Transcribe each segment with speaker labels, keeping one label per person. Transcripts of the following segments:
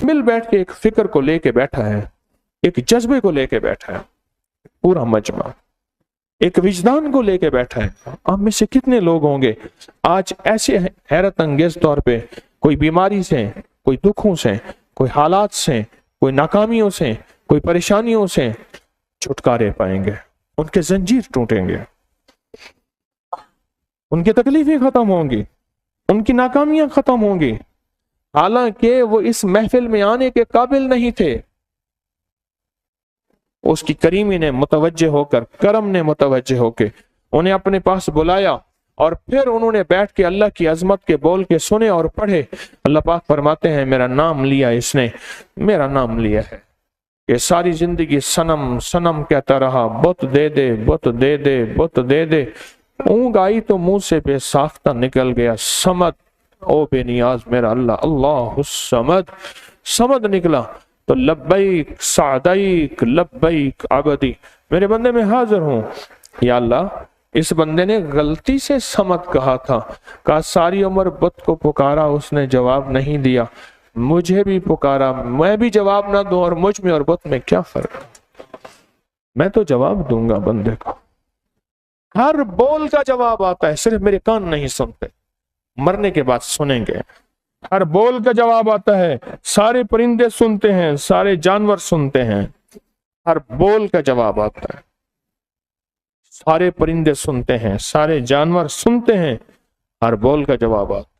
Speaker 1: मिल बैठ के एक फिक्र को लेके बैठा है, एक जज्बे को लेके बैठा है, पूरा मजमा एक विजदान को लेके बैठा है। आप में से कितने लोग होंगे आज ऐसे हैरत अंगेज तौर पे कोई बीमारी से, कोई दुखों से, कोई हालात से, कोई नाकामियों से, कोई परेशानियों से छुटकारे पाएंगे, उनके जंजीर टूटेंगे, उनकी तकलीफें खत्म होंगी, उनकी नाकामियां खत्म होंगी, हालांकि वो इस महफिल में आने के काबिल नहीं थे। उसकी करीमी ने मुतवज्जे होकर, करम ने मुतवज्जे होकर उन्हें अपने पास बुलाया और फिर उन्होंने बैठ के अल्लाह की अजमत के बोल के सुने और पढ़े। अल्लाह पाक फरमाते हैं मेरा नाम लिया इसने, मेरा नाम लिया है। ये सारी जिंदगी सनम सनम कहता रहा, बुत दे दे, बुत दे दे, बुत दे दे। ऊँग आई तो मुंह से बेसाख्ता निकल गया समद, ओ बेनियाज मेरा अल्लाह, अल्लाह समद, समद निकला तो लब्बैक सादैक लब्बैक अबदी, मेरे बंदे में हाजिर हूं। या अल्लाह, इस बंदे ने गलती से समद कहा था, कहा सारी उम्र बुत को पुकारा, उसने जवाब नहीं दिया, मुझे भी पुकारा, मैं भी जवाब ना दूं और मुझ में और बुत में क्या फर्क, मैं तो जवाब दूंगा बंदे को। हर बोल का जवाब आता है, सिर्फ मेरे कान नहीं सुनते, मरने के बाद सुनेंगे। हर बोल का जवाब आता है, सारे परिंदे सुनते हैं, सारे जानवर सुनते हैं। हर बोल का जवाब आता है, सारे परिंदे सुनते हैं, सारे जानवर सुनते हैं, हर बोल का जवाब आता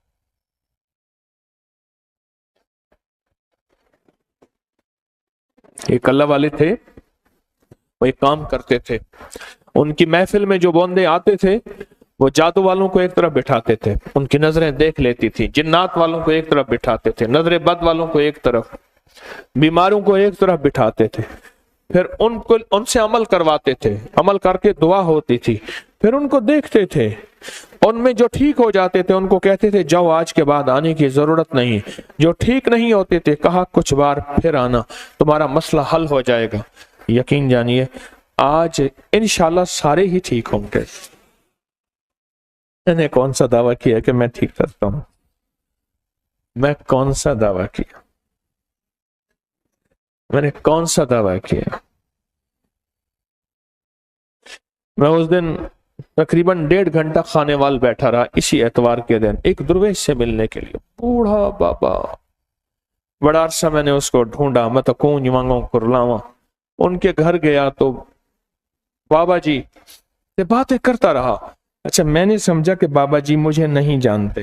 Speaker 1: है। एक अल्लाह वाले थे, वो एक काम करते थे, उनकी महफिल में जो बंदे आते थे वो जादू वालों को एक तरफ बिठाते थे, उनकी नजरें देख लेती थी, जिन्नात वालों को एक तरफ बिठाते थे, नजरें बद वालों को एक तरफ, बीमारों को एक तरफ बिठाते थे, फिर उनको उनसे अमल करवाते थे, अमल करके दुआ होती थी, फिर उनको देखते थे, उनमें जो ठीक हो जाते थे उनको कहते थे जाओ आज के बाद आने की जरूरत नहीं, जो ठीक नहीं होते थे कहा कुछ बार फिर आना, तुम्हारा मसला हल हो जाएगा। यकीन जानिए आज इंशाल्लाह सारे ही ठीक होंगे। मैंने कौन सा दावा किया कि मैं ठीक करता हूं, मैं कौन सा दावा किया, मैंने कौन सा दावा किया। मैं उस दिन तकरीबन 1.5 घंटा खानेवाल बैठा रहा इसी एतवार के दिन एक दुर्वेश से मिलने के लिए, बूढ़ा बाबा, बड़ा अरसा मैंने उसको ढूंढा, मैं तो कौन मांगो कुरलावा, उनके घर गया तो बाबा जी से बातें करता रहा। अच्छा, मैंने समझा कि बाबा जी मुझे नहीं जानते,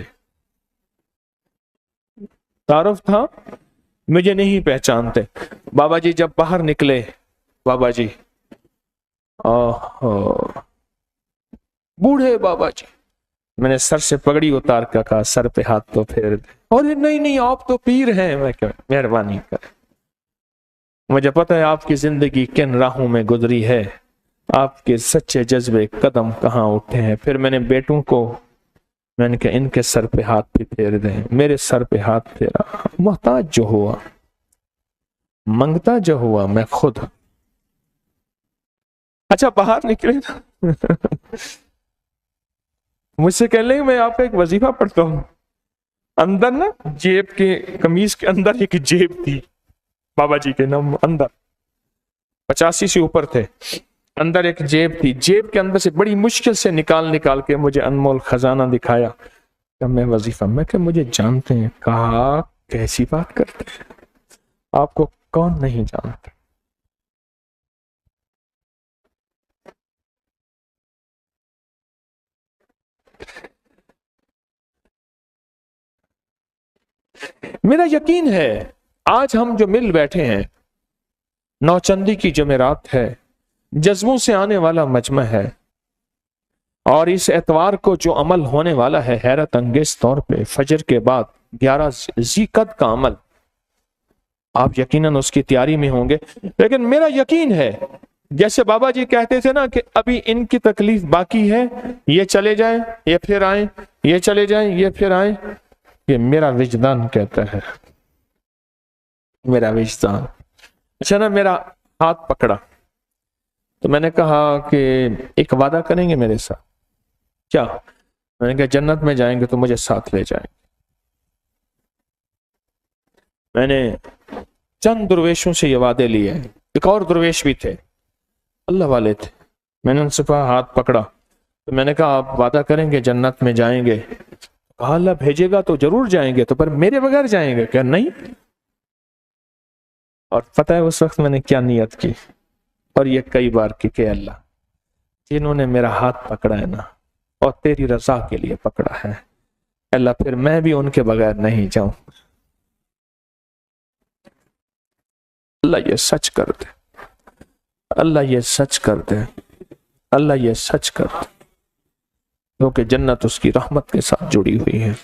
Speaker 1: तारुफ था, मुझे नहीं पहचानते। बाबा जी जब बाहर निकले, बाबा जी बूढ़े बाबा जी, मैंने सर से पगड़ी उतार कर कहा सर पे हाथ तो फेर दे, और नहीं नहीं आप तो पीर हैं। मैं क्या, मेहरबानी कर, मुझे पता है आपकी जिंदगी किन राहों में गुजरी है, आपके सच्चे जज्बे कदम कहाँ उठे हैं। फिर मैंने बेटों को, मैंने कहा इनके सर पे हाथ भी फेर दें, मेरे सर पे हाथ फेरा। मोहताज जो हुआ, मंगता जो हुआ, मैं खुद। अच्छा, बाहर निकले ना मुझसे कह लेंगे मैं आपका एक वजीफा पढ़ता हूं। अंदर ना जेब के, कमीज के अंदर एक जेब थी बाबा जी के नाम, अंदर 85 से ऊपर थे, अंदर एक जेब थी, जेब के अंदर से बड़ी मुश्किल से निकाल के मुझे अनमोल खजाना दिखाया। जब मैं वजीफा, मैं क्या मुझे जानते हैं? कहा कैसी बात करते हैं, आपको कौन नहीं जानता। मेरा यकीन है आज हम जो मिल बैठे हैं, नौचंदी की जमेरात है, जज्बों से आने वाला मजमा है, और इस एतवार को जो अमल होने वाला है हैरत अंगेज तौर पे, फजर के बाद 11 ज़ीक़द का अमल, आप यकीनन उसकी तैयारी में होंगे। लेकिन मेरा यकीन है, जैसे बाबा जी कहते थे ना कि अभी इनकी तकलीफ बाकी है, ये चले जाएं ये फिर आए, ये चले जाएं ये फिर आए, ये मेरा विजदान कहता है, मेरा विजदान। अच्छा ना, मेरा हाथ पकड़ा तो मैंने कहा कि एक वादा करेंगे मेरे साथ? क्या? मैंने कहा जन्नत में जाएंगे तो मुझे साथ ले जाएंगे। मैंने चंद दुर्वेशों से ये वादे लिए। एक और दुर्वेश भी थे, अल्लाह वाले थे। मैंने उनसे कहा, हाथ पकड़ा, तो मैंने कहा आप वादा करेंगे जन्नत में जाएंगे? कहा अल्लाह भेजेगा तो जरूर जाएंगे, तो पर मेरे बगैर जाएंगे क्या? नहीं। और पता है उस वक्त मैंने क्या नियत की, और ये कई बार की, कि अल्लाह जिन्होंने मेरा हाथ पकड़ा है ना, और तेरी रजा के लिए पकड़ा है, अल्लाह फिर मैं भी उनके बगैर नहीं जाऊं। अल्लाह ये सच कर दे, अल्लाह ये सच कर दे, अल्लाह ये सच कर दे, क्योंकि जन्नत उसकी रहमत के साथ जुड़ी हुई है,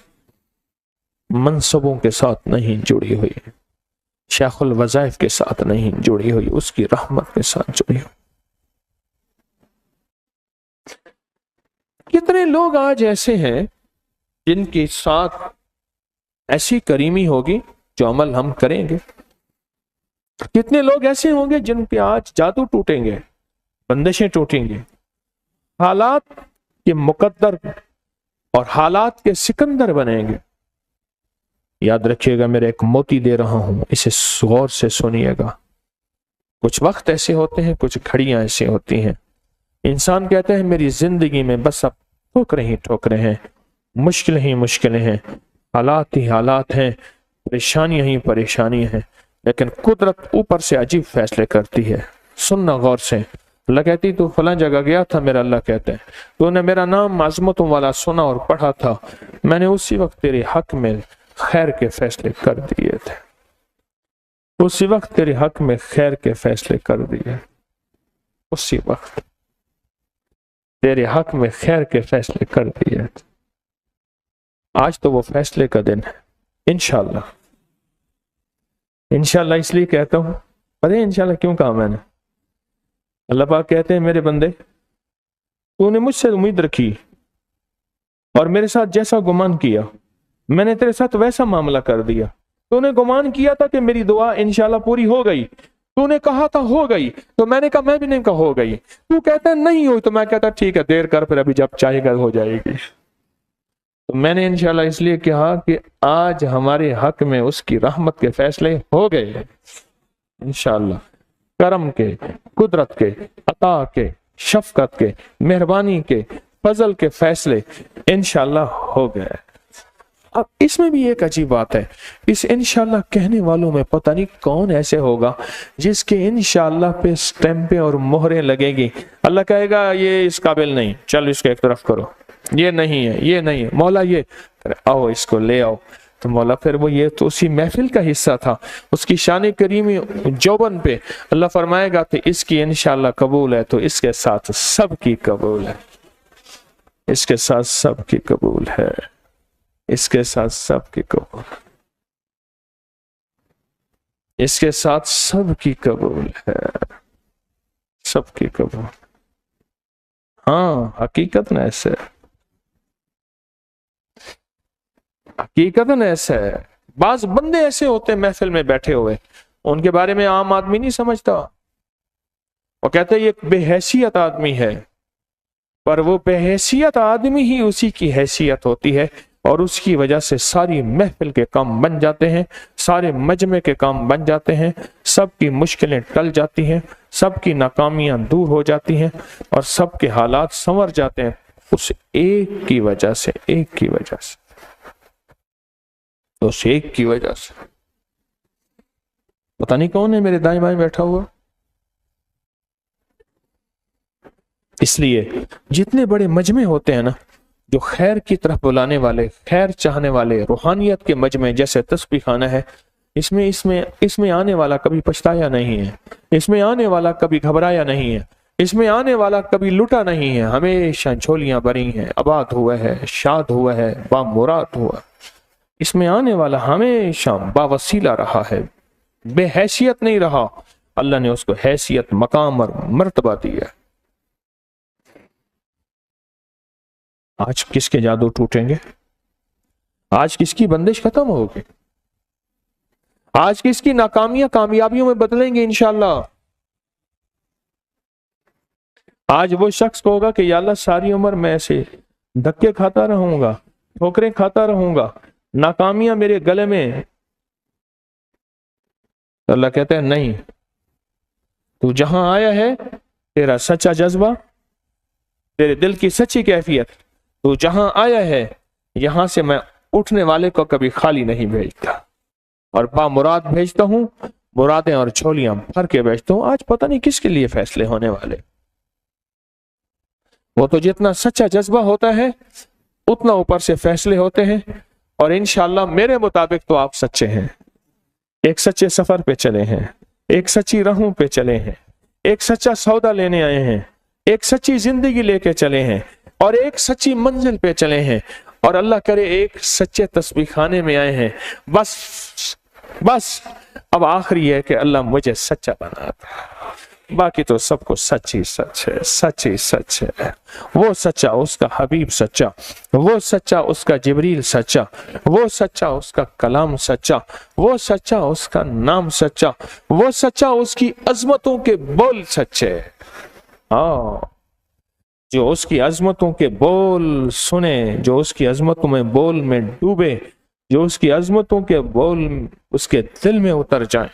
Speaker 1: मनसबों के साथ नहीं जुड़ी हुई है, शेखुल वज़ाइफ के साथ नहीं जुड़ी हुई, उसकी रहमत के साथ जुड़ी हुई। कितने लोग आज ऐसे हैं जिनके साथ ऐसी करीमी होगी जो अमल हम करेंगे। कितने लोग ऐसे होंगे जिन पे आज जादू टूटेंगे, बंदिशें टूटेंगे, हालात के मुकद्दर और हालात के सिकंदर बनेंगे। याद रखिएगा, मेरा एक मोती दे रहा हूं, इसे गौर से सुनिएगा। कुछ वक्त ऐसे होते हैं, कुछ घड़ियां ऐसी होती हैं, इंसान कहता है मेरी जिंदगी में बस अब ठोकरें ही ठोकरें हैं, मुश्किलें ही मुश्किलें हैं, हालात ही हालात हैं, परेशानियां ही परेशानियां हैं, लेकिन कुदरत ऊपर से अजीब फैसले करती है। सुनना गौर से। अल्लाह कहती तू फलां जगह गया था, मेरा अल्लाह कहता है तूने मेरा नाम आज़मतों वाला सुना और पढ़ा था, मैंने उसी वक्त तेरे हक में खैर के फैसले कर दिए थे, उसी वक्त तेरे हक में खैर के फैसले कर दिए, उसी वक्त तेरे हक में खैर के फैसले कर दिए थे। आज तो वो फैसले का दिन है, इंशाअल्लाह। इंशाअल्लाह इसलिए कहता हूं, पता है इंशाअल्लाह क्यों कहा मैंने? अल्लाह पाक कहते हैं मेरे बंदे, तूने मुझसे उम्मीद रखी और मेरे साथ जैसा गुमान किया, मैंने तेरे साथ वैसा मामला कर दिया। तूने गुमान किया था कि मेरी दुआ इंशाअल्लाह पूरी हो गई, तूने कहा था हो गई, तो मैंने कहा मैं भी नहीं कहा हो गई। तू कहता है नहीं हुई, तो मैं कहता ठीक है देर कर, फिर अभी जब चाहेगा हो जाएगी। तो मैंने इंशाअल्लाह इसलिए कहा कि आज हमारे हक में उसकी रहमत के फैसले हो गए इंशाअल्लाह। करम के, कुदरत के, अता के, शफकत के, मेहरबानी के, फजल के फैसले इंशाअल्लाह हो गए। अब इसमें भी एक अजीब बात है, इस इंशाअल्लाह कहने वालों में पता नहीं कौन ऐसे होगा जिसके इंशाअल्लाह पे स्टैंपें और मोहरें लगेगी। अल्लाह कहेगा ये इस काबिल नहीं, चल इसको एक तरफ करो, ये नहीं है, ये नहीं है, मौला ये, आओ इसको ले आओ। तो मौला फिर वो ये तो उसी महफिल का हिस्सा था, उसकी शान करीमी जौबन पे अल्लाह फरमाएगा तो इसकी इंशाअल्लाह कबूल है, तो इसके साथ सबकी कबूल है, इसके साथ सबकी कबूल है, इसके साथ सबकी कबूल, इसके साथ सबकी कबूल है, सबकी कबूल। हाँ हकीकत न ऐसे है, हकीकतन ऐसा है। बाज बंदे ऐसे होते हैं महफिल में बैठे हुए, उनके बारे में आम आदमी नहीं समझता, वो कहते हैं ये बेहैसियत आदमी है, पर वो बेहैसियत आदमी ही उसी की हैसियत होती है, और उसकी वजह से सारी महफिल के काम बन जाते हैं, सारे मजमे के काम बन जाते हैं, सबकी मुश्किलें टल जाती हैं, सबकी नाकामियां दूर हो जाती हैं, और सबके हालात संवर जाते हैं उस एक की वजह से, एक की वजह से, उस एक की वजह से। पता नहीं कौन है मेरे दाएं बाएं बैठा हुआ। इसलिए जितने बड़े मजमे होते हैं ना, जो खैर की तरफ बुलाने वाले, खैर चाहने वाले, रूहानियत के मजमे, जैसे तस्बीह खाना है, इसमें आने वाला कभी पछताया नहीं है, इसमें आने वाला कभी घबराया नहीं है, इसमें आने वाला कभी लुटा नहीं है, हमेशा झोलियां भरी हैं, आबाद हुआ है, शाद हुआ है, बामुराद हुआ। इसमें आने वाला हमेशा बावसीला रहा है, बेहैसियत नहीं रहा, अल्लाह ने उसको हैसियत, मकाम और मर्तबा दिया। आज किसके जादू टूटेंगे? आज किसकी बंदिश खत्म होगी? आज किसकी नाकामियां कामयाबियों में बदलेंगे इंशाअल्लाह? आज वो शख्स होगा कि या अल्लाह सारी उम्र मैं ऐसे धक्के खाता रहूंगा, ठोकरें खाता रहूंगा, नाकामियां मेरे गले में तो अल्लाह कहते हैं नहीं, तू जहां आया है, तेरा सच्चा जज्बा, तेरे दिल की सच्ची कैफियत, तू जहां आया है, यहां से मैं उठने वाले को कभी खाली नहीं भेजता, और बामुराद भेजता हूं, मुरादें और झोलियां भर के भेजता हूं। आज पता नहीं किसके लिए फैसले होने वाले। वो तो जितना सच्चा जज्बा होता है उतना ऊपर से फैसले होते हैं, और इंशाअल्लाह मेरे मुताबिक तो आप सच्चे हैं, एक सच्चे सफर पे चले हैं, एक सच्ची राहों पे चले हैं, एक सच्चा सौदा लेने आए हैं, एक सच्ची जिंदगी लेके चले हैं, और एक सच्ची मंजिल पे चले हैं, और अल्लाह करे एक सच्चे तस्बीह खाने में आए हैं। बस अब आखिरी है कि अल्लाह मुझे सच्चा बना दे, बाकी तो सब कुछ सच ही सच है, सच ही सच है। वो सच्चा उसका हबीब सच्चा, वो सच्चा उसका जिब्रील सच्चा, वो सच्चा उसका कलाम सच्चा, वो सच्चा उसका नाम सच्चा, वो सच्चा उसकी अजमतों के बोल सच्चे। हाँ, जो उसकी अजमतों के बोल सुने, जो उसकी अजमतों में बोल में डूबे, जो उसकी अजमतों के बोल उसके दिल में उतर जाए,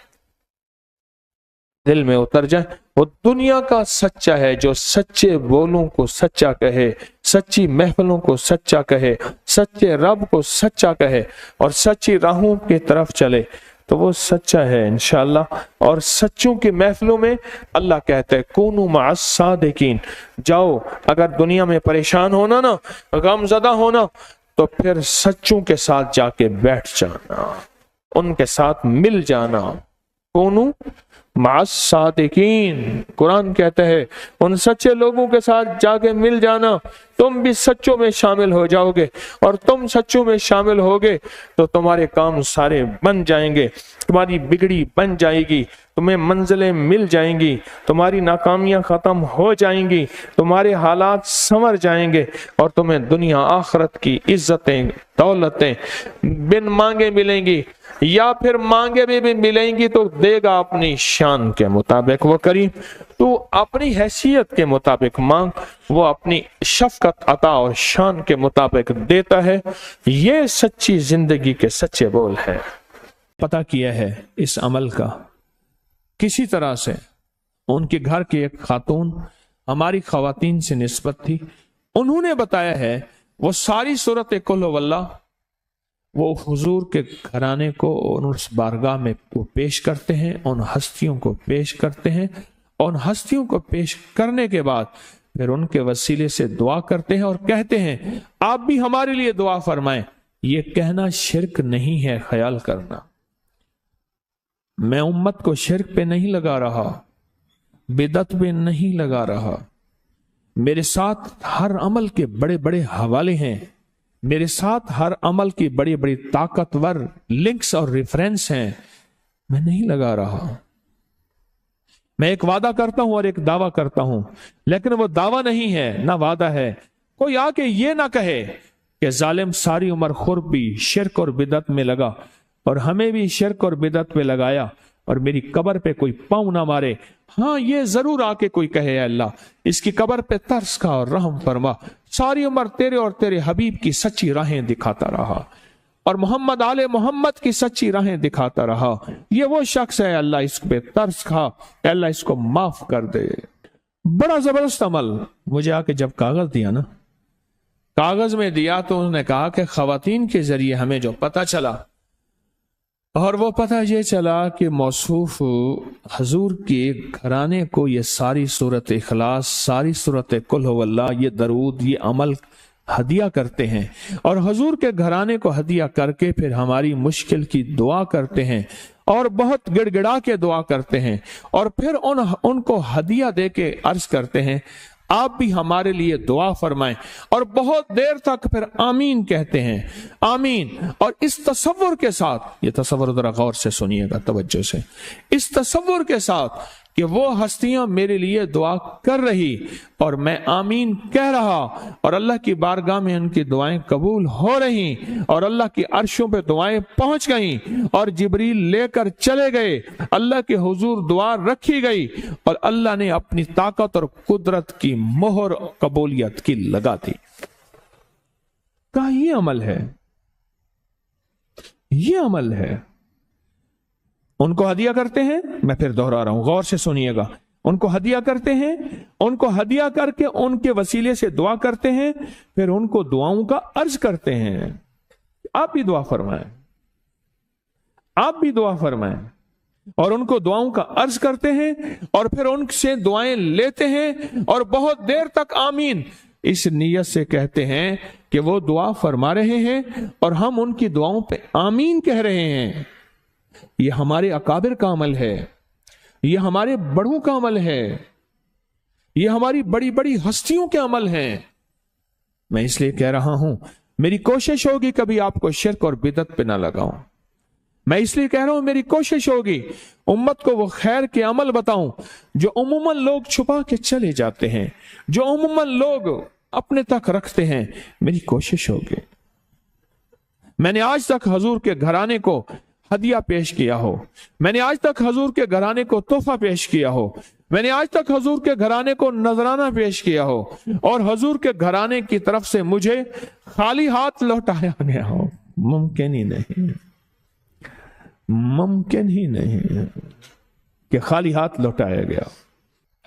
Speaker 1: दिल में उतर जाए, वो दुनिया का सच्चा है। जो सच्चे बोलों को सच्चा कहे, सच्ची महफिलों को सच्चा कहे, सच्चे रब को सच्चा कहे, और सच्ची राहों की तरफ चले, तो वो सच्चा है इंशाअल्लाह। और सच्चों की महफिलों में अल्लाह कहते हैं कूनू मअस सादिकीन, जाओ अगर दुनिया में परेशान होना ना, गमज़दा होना, तो फिर सच्चों के साथ जाके बैठ जाना, उनके साथ मिल जाना। कूनू मअस सादिकीन, कुरान कहता है उन सच्चे लोगों के साथ जाके मिल जाना, तुम भी सच्चों में शामिल हो जाओगे, और तुम सच्चों में शामिल होगे तो तुम्हारे काम सारे बन जाएंगे, तुम्हारी बिगड़ी बन जाएगी, तुम्हें मंजिलें मिल जाएंगी, तुम्हारी नाकामियां खत्म हो जाएंगी, तुम्हारे हालात संवर जाएंगे, और तुम्हें दुनिया आखिरत की इज्जतें दौलतें बिन मांगे मिलेंगी, या फिर मांगे भी मिलेंगी तो देगा अपनी शान के मुताबिक वो करीम। तो अपनी हैसियत के मुताबिक मांग, वो अपनी शफकत अता और शान के मुताबिक देता है। ये सच्ची जिंदगी के सच्चे बोल है। पता किया है इस अमल का किसी तरह से। उनके घर की एक खातून हमारी खवातीन से निस्बत थी, उन्होंने बताया है वो सारी सूरत कुल वल्लाह वो हुजूर के घराने को उस बारगाह में वो पेश करते हैं, उन हस्तियों को पेश करते हैं, और हस्तियों को पेश करने के बाद फिर उनके वसीले से दुआ करते हैं और कहते हैं आप भी हमारे लिए दुआ फरमाएं। ये कहना शिरक नहीं है, ख्याल करना। मैं उम्मत को शिरक पे नहीं लगा रहा, बिदत पे नहीं लगा रहा। मेरे साथ हर अमल के बड़े बड़े हवाले हैं, मेरे साथ हर अमल की बड़ी बड़ी ताकतवर लिंक्स और रेफरेंस हैं। मैं नहीं लगा रहा। मैं एक वादा करता हूं और एक दावा करता हूं, लेकिन वो दावा नहीं है ना वादा है। कोई आके ये ना कहे कि जालिम सारी उम्र खुरबी शिरक और बिदत में लगा और हमें भी शिरक और बिदत में लगाया और मेरी कब्र पे कोई पांव ना मारे। हाँ, ये जरूर आके कोई कहे अल्लाह इसकी कब्र पे तरस खा और रहम फरमा, सारी उम्र तेरे और तेरे हबीब की सच्ची राहें दिखाता रहा और मोहम्मद आले मोहम्मद की सच्ची राहें दिखाता रहा। ये वो शख्स है, अल्लाह इस पे तरस खा, अल्लाह इसको माफ कर दे। बड़ा जबरदस्त अमल। मुझे आके जब कागज दिया ना, कागज में दिया तो उन्होंने कहा कि खवातीन के जरिए हमें जो पता चला, और वो पता ये चला कि मौसूफ हजूर के घराने को ये सारी सूरत इखलास, सारी सूरत कुल हुवल्लाह, ये दरूद, ये अमल हदिया करते हैं और हजूर के घराने को हदिया करके फिर हमारी मुश्किल की दुआ करते हैं और बहुत गिड़गिड़ा के दुआ करते हैं और फिर उनको हदिया दे के अर्ज करते हैं आप भी हमारे लिए दुआ फरमाएं, और बहुत देर तक फिर आमीन कहते हैं, आमीन। और इस तसव्वुर के साथ, ये तसव्वुर जरा गौर से सुनिएगा तवज्जो से, इस तसव्वुर के साथ कि वो हस्तियां मेरे लिए दुआ कर रही और मैं आमीन कह रहा और अल्लाह की बारगाह में उनकी दुआएं कबूल हो रही और अल्लाह की अर्शों पे दुआएं पहुंच गई और जिब्रील लेकर चले गए, अल्लाह के हुजूर दुआ रखी गई और अल्लाह ने अपनी ताकत और कुदरत की मोहर कबूलियत की लगा दी। कहा ये अमल है, ये अमल है। ان کو ہدیہ کرتے ہیں، میں پھر دوہرا رہا ہوں، غور سے سنیے گا، ان کو ہدیہ کرتے ہیں، ان کو ہدیہ کر کے ان کے وسیلے سے دعا کرتے ہیں، پھر ان کو دعاؤں کا عرض کرتے ہیں، آپ بھی دعا فرمائیں، آپ بھی دعا فرمائیں، اور ان کو دعاؤں کا عرض کرتے ہیں، اور پھر ان سے دعائیں لیتے ہیں، اور بہت دیر تک آمین اس نیت سے کہتے ہیں کہ وہ دعا فرما رہے ہیں اور ہم ان کی دعاؤں پہ آمین کہہ رہے ہیں۔ یہ ہمارے اکابر کا عمل ہے، یہ ہمارے بڑوں کا عمل ہے، یہ ہماری بڑی بڑی ہستیوں کے عمل ہیں۔ میں اس لیے کہہ رہا ہوں، میری کوشش ہوگی کبھی آپ کو شرک اور بدعت پہ نہ لگاؤں، میں اس لیے کہہ رہا ہوں میری کوشش ہوگی امت کو وہ خیر کے عمل بتاؤں جو عموماً لوگ چھپا کے چلے جاتے ہیں، جو عموماً لوگ اپنے تک رکھتے ہیں۔ میری کوشش ہوگی میں نے آج تک حضور کے گھرانے کو ہدیہ پیش کیا ہو، میں نے آج تک حضور کے گھرانے کو تحفہ پیش کیا ہو، میں نے آج تک حضور کے گھرانے کو نذرانہ پیش کیا ہو، اور حضور کے گھرانے کی طرف سے مجھے خالی ہاتھ لوٹایا گیا ہو۔ ممکن ہی نہیں، ممکن ہی نہیں کہ خالی ہاتھ لوٹایا گیا۔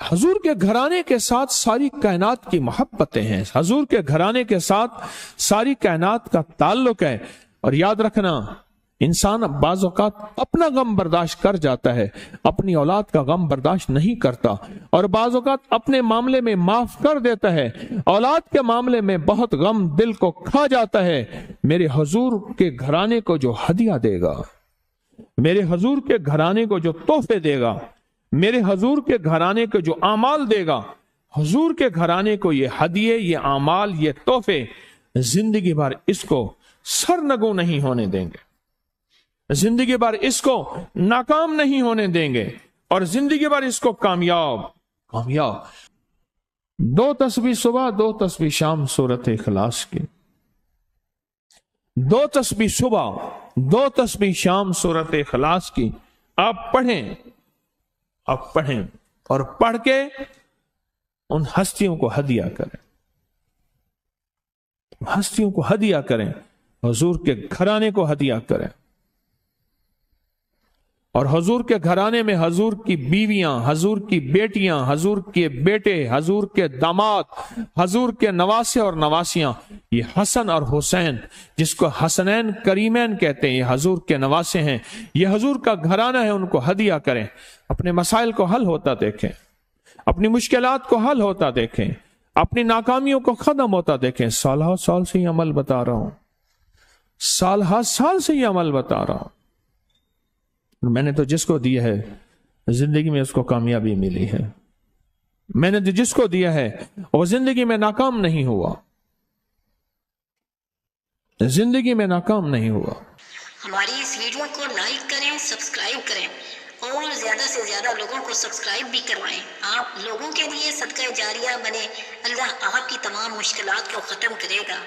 Speaker 1: حضور کے گھرانے کے ساتھ ساری کائنات کی محبتیں ہیں، حضور کے گھرانے کے ساتھ ساری کائنات کا تعلق ہے۔ اور یاد رکھنا، انسان بعض اوقات اپنا غم برداشت کر جاتا ہے، اپنی اولاد کا غم برداشت نہیں کرتا، اور بعض اوقات اپنے معاملے میں معاف کر دیتا ہے، اولاد کے معاملے میں بہت غم دل کو کھا جاتا ہے۔ میرے حضور کے گھرانے کو جو ہدیہ دے گا، میرے حضور کے گھرانے کو جو تحفے دے گا، میرے حضور کے گھرانے کو جو اعمال دے گا، حضور کے گھرانے کو یہ ہدیے، یہ اعمال، یہ تحفے زندگی بھر اس کو سرنگوں نہیں ہونے دیں گے، زندگی بھر اس کو ناکام نہیں ہونے دیں گے، اور زندگی بھر اس کو کامیاب۔ 2 تسبیح صبح، 2 تسبیح شام سورۃ اخلاص کی، 2 تسبیح صبح، 2 تسبیح شام سورۃ اخلاص کی آپ پڑھیں، آپ پڑھیں، اور پڑھ کے ان ہستیوں کو ہدیہ کریں، ہستیوں کو ہدیہ کریں، حضور کے گھرانے کو ہدیہ کریں۔ اور حضور کے گھرانے میں حضور کی بیویاں، حضور کی بیٹیاں، حضور کے بیٹے، حضور کے داماد، حضور کے نواسے اور نواسیاں، یہ حسن اور حسین جس کو حسنین کریمین کہتے ہیں، یہ حضور کے نواسے ہیں، یہ حضور کا گھرانہ ہے، ان کو ہدیہ کریں، اپنے مسائل کو حل ہوتا دیکھیں، اپنی مشکلات کو حل ہوتا دیکھیں، اپنی ناکامیوں کو ختم ہوتا دیکھیں۔ سالہ سال سے یہ عمل بتا رہا ہوں، سالہ سال سے یہ عمل بتا رہا ہوں، میں نے تو جس کو دیا ہے زندگی میں اس کو کامیابی ملی ہے، میں نے جس کو دیا ہے وہ زندگی میں ناکام نہیں ہوا، زندگی میں ناکام نہیں ہوا۔
Speaker 2: ہماری اس ویڈیو کو لائک کریں، سبسکرائب کریں، اور زیادہ سے زیادہ لوگوں کو سبسکرائب بھی کروائیں۔ آپ لوگوں کے لیے صدقہ جاریہ بنے، اللہ آپ کی تمام مشکلات کو ختم کرے گا۔